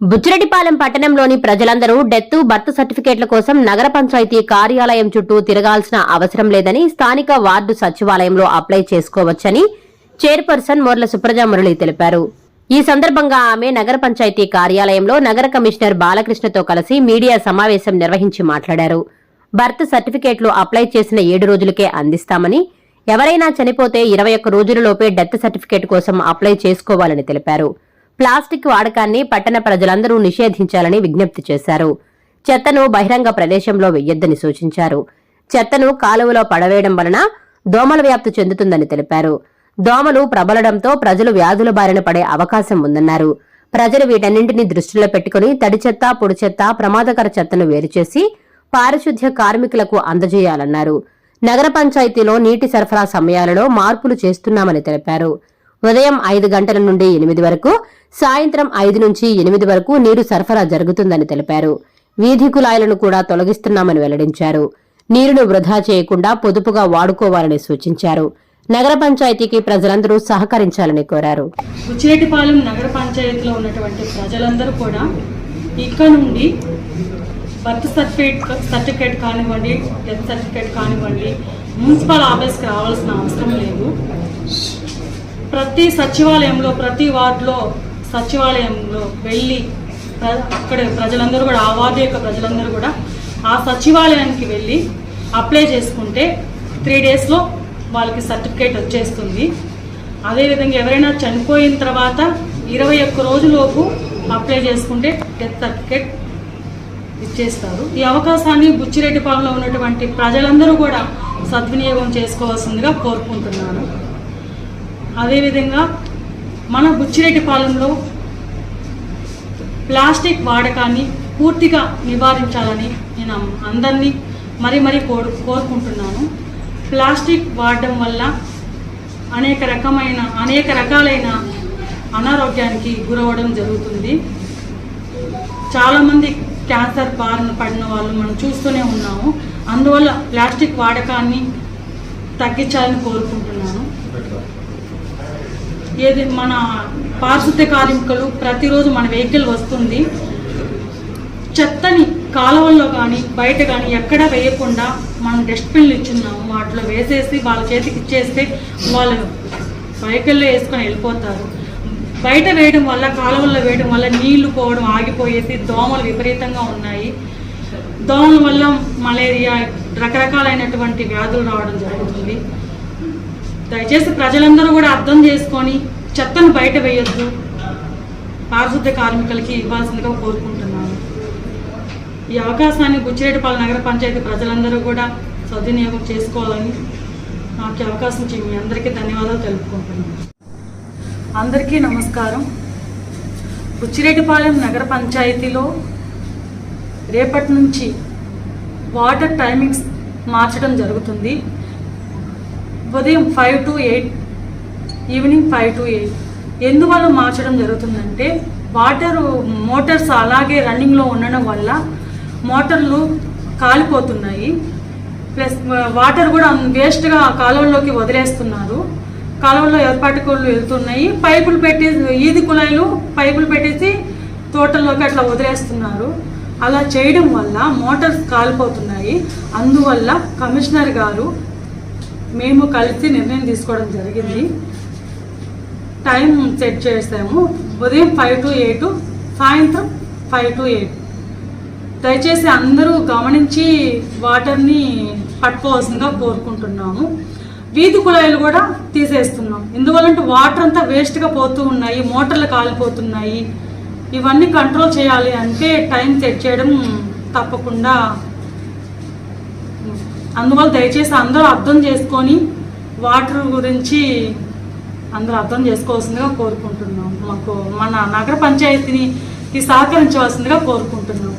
బుచ్చిరెడ్డిపాలెం పట్టణంలోని ప్రజలందరూ death birth సర్టిఫికేట్ల కోసం నగర పంచాయతీ కార్యాలయం చుట్టూ తిరగాల్సిన అవసరం లేదని స్థానిక వార్డు సచివాలయంలో అప్లై చేసుకోవచ్చని చైర్పర్సన్ మోర్ల సుప్రజా మురళి తెలిపారు. ఈ సందర్భంగా ఆమె నగర పంచాయతీ కార్యాలయంలో నగర కమిషనర్ బాలకృష్ణతో కలిసి మీడియా సమావేశం నిర్వహించి మాట్లాడారు. బర్త్ సర్టిఫికేట్లు అప్లై చేసిన 7 రోజులకే అందిస్తామని, ఎవరైనా చనిపోతే 21 రోజులలోపే డెత్ సర్టిఫికేట్ కోసం అప్లై చేసుకోవాలని తెలిపారు. ప్లాస్టిక్ వాడకాన్ని పట్టణ ప్రజలందరూ నిషేధించాలని విజ్ఞప్తి చేశారు. చెత్తను బహిరంగ ప్రదేశంలో వెయ్యొద్దని సూచించారు. చెత్తను కాలువలో పడవేయడం వలన దోమల వ్యాప్తి చెందుతుందని తెలిపారు. దోమలు ప్రబలడంతో ప్రజలు వ్యాధుల బారిన పడే అవకాశం ఉందన్నారు. ప్రజలు వీటన్నింటినీ దృష్టిలో పెట్టుకుని తడి చెత్త, పొడి చెత్త, ప్రమాదకర చెత్తను వేరుచేసి పారిశుద్ధ్య కార్మికులకు అందజేయాలన్నారు. నగర పంచాయతీలో నీటి సరఫరా సమయాలలో మార్పులు చేస్తున్నామని తెలిపారు. ఉదయం 5 గంటల నుండి 8 వరకు, సాయంత్రం 5 నుంచి 8 వరకు నీరు సరఫరా జరుగుతుందని తెలిపారు. వీధి కుళాయిలను కూడా తొలగిస్తున్నామని వెల్లడించారు. నీరును వృధా చేయకుండా పొదుపుగా వాడుకోవాలని సూచించారు. నగర పంచాయతీకి ప్రజలందరూ సహకరించాలని కోరారు. బుచ్చిరెడ్డిపాలెం నగర పంచాయతీలో ఉన్నటువంటి ప్రజలందరూ కూడా ఇక్కడ నుండి బర్త్ సర్టిఫికేట్ కానివ్వండి, డెత్ సర్టిఫికేట్ కానివ్వండి, మున్సిపల్ ఆఫీస్కి రావాల్సిన అవసరం లేదు. ప్రతి సచివాలయంలో, ప్రతి వార్డులో సచివాలయంలో వెళ్ళి అక్కడ ప్రజలందరూ కూడా, ఆ వార్డు యొక్క ప్రజలందరూ కూడా ఆ సచివాలయానికి వెళ్ళి అప్లై చేసుకుంటే 3 డేస్లో వాళ్ళకి సర్టిఫికేట్ వచ్చేస్తుంది. అదేవిధంగా ఎవరైనా చనిపోయిన తర్వాత 21 రోజులోపు అప్లై చేసుకుంటే డెత్ సర్టిఫికేట్ ఇచ్చేస్తారు. ఈ అవకాశాన్ని బుచ్చిరెడ్డిపాలెంలో ఉన్నటువంటి ప్రజలందరూ కూడా సద్వినియోగం చేసుకోవాల్సిందిగా కోరుకుంటున్నాను. అదేవిధంగా మన బుచ్చిరెడ్డిపాలెంలో ప్లాస్టిక్ వాడకాన్ని పూర్తిగా నివారించాలని నేను అందరినీ మరీ కోరుకుంటున్నాను. ప్లాస్టిక్ వాడడం వల్ల అనేక రకాలైన అనారోగ్యానికి గురవడం జరుగుతుంది. చాలామంది క్యాన్సర్ బారిన పడిన వాళ్ళు మనం చూస్తూనే ఉన్నాము. అందువల్ల ప్లాస్టిక్ వాడకాన్ని తగ్గించాలని కోరుకుంటున్నాను. ఏది మన పారిశుద్ధ్య కార్మికులు ప్రతిరోజు మన వెహికల్ వస్తుంది, చెత్తని కాలువల్లో కానీ బయట కానీ ఎక్కడా వేయకుండా మనం డస్ట్బిన్లు ఇచ్చున్నాము, వాటిలో వేసేసి వాళ్ళ చేతికి ఇచ్చేస్తే వాళ్ళు వెహికల్లో వేసుకొని వెళ్ళిపోతారు. బయట వేయడం వల్ల, కాలువల్లో వేయడం వల్ల నీళ్లు పోవడం ఆగిపోయేసి దోమలు విపరీతంగా ఉన్నాయి. దోమల వల్ల మలేరియా, రకరకాలైనటువంటి వ్యాధులు రావడం జరుగుతుంది. దయచేసి ప్రజలందరూ కూడా అర్థం చేసుకొని చెత్తను బయట వేయొద్దు, పారిశుద్ధ్య కార్మికులకి ఇవ్వాల్సిందిగా కోరుకుంటున్నాను. ఈ అవకాశాన్ని బుచ్చిరెడ్డిపాలెం నగర పంచాయతీ ప్రజలందరూ కూడా సద్వినియోగం చేసుకోవాలని నాకు అవకాశం ఇచ్చి మీ అందరికీ ధన్యవాదాలు తెలుపుకుంటున్నాను. అందరికీ నమస్కారం. బుచ్చిరెడ్డిపాలెం నగర పంచాయతీలో రేపటి నుంచి వాటర్ టైమింగ్స్ మార్చడం జరుగుతుంది. ఉదయం 5 to 8, ఈవినింగ్ 5 to 8. ఎందువల్ల మార్చడం జరుగుతుందంటే మోటార్స్ అలాగే రన్నింగ్లో ఉండడం వల్ల మోటార్లు కాలిపోతున్నాయి. ప్లస్ వాటర్ కూడా వేస్ట్గా కాలువల్లోకి వదిలేస్తున్నారు. కాలువల్లో ఏర్పాటుకోళ్ళు వెళ్తున్నాయి. ఈది కుళాయిలు పైపులు పెట్టేసి తోటల్లోకి అట్లా వదిలేస్తున్నారు. అలా చేయడం వల్ల మోటార్స్ కాలిపోతున్నాయి. అందువల్ల కమిషనర్ గారు మేము కలిసి నిర్ణయం తీసుకోవడం జరిగింది. టైం సెట్ చేసాము. ఉదయం 5 to 8, సాయంత్రం 5 to 8. దయచేసి అందరూ గమనించి వాటర్ని పట్టుకోవాల్సిందిగా కోరుకుంటున్నాము. వీధి కుళాయిలు కూడా తీసేస్తున్నాం. ఎందువల్లంటే వాటర్ అంతా వేస్ట్గా పోతూ ఉన్నాయి, మోటార్లు కాలిపోతున్నాయి. ఇవన్నీ కంట్రోల్ చేయాలి అంటే టైం సెట్ చేయడం తప్పకుండా. అందువల్ల దయచేసి అందరూ అర్థం చేసుకొని వాటర్ గురించి అందరూ అర్థం చేసుకోవాల్సిందిగా కోరుకుంటున్నాం. మన నగర పంచాయతీని సహకరించవలసిందిగా కోరుకుంటున్నాం.